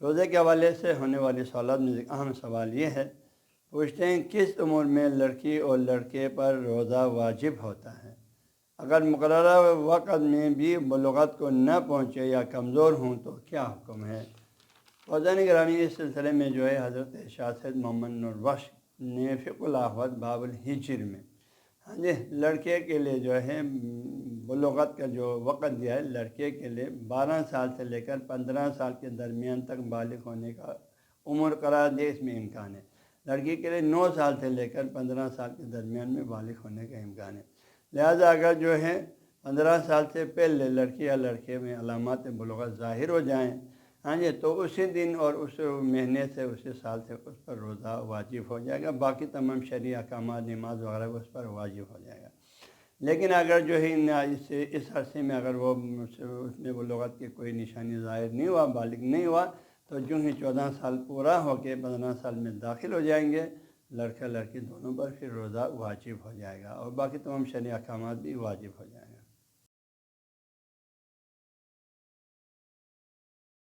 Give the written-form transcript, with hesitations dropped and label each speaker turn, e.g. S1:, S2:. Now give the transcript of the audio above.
S1: روزے کے حوالے سے ہونے والی سوالات میں ایک اہم سوال یہ ہے، پوچھتے ہیں کس عمر میں لڑکی اور لڑکے پر روزہ واجب ہوتا ہے؟ اگر مقررہ وقت میں بھی بلوغت کو نہ پہنچے یا کمزور ہوں تو کیا حکم ہے؟ فوزان گرامی، اس سلسلے میں جو ہے حضرت شاہ محمد نور بخش نے فقہ الاحوال باب الحجر میں لڑکے کے لیے جو ہے بلوغت کا جو وقت دیا ہے، لڑکے کے لیے 12 سال سے لے کر 15 سال کے درمیان تک بالغ ہونے کا عمر قرار دے، اس میں امکان ہے۔ لڑکی کے لیے 9 سال سے لے کر 15 سال کے درمیان میں بالغ ہونے کا امکان ہے۔ لہذا اگر جو ہے 15 سال سے پہلے لڑکی یا لڑکے میں علامات بلوغت ظاہر ہو جائیں تو اسی دن اور اس مہینے سے اسی سال سے اس پر روزہ واجب ہو جائے گا، باقی تمام شرعی احکامات نماز وغیرہ اس پر واجب ہو جائے گا۔ لیکن اگر جو ہے اس عرصے میں اگر وہ اس میں بلوغت کی کوئی نشانی ظاہر نہیں ہوا، بالغ نہیں ہوا، تو جو ہی 14 سال پورا ہو کے 15 سال میں داخل ہو جائیں گے، لڑکا لڑکی دونوں پر پھر روزہ واجب ہو جائے گا اور باقی تمام شرعی احکامات بھی واجب ہو جائیں گے۔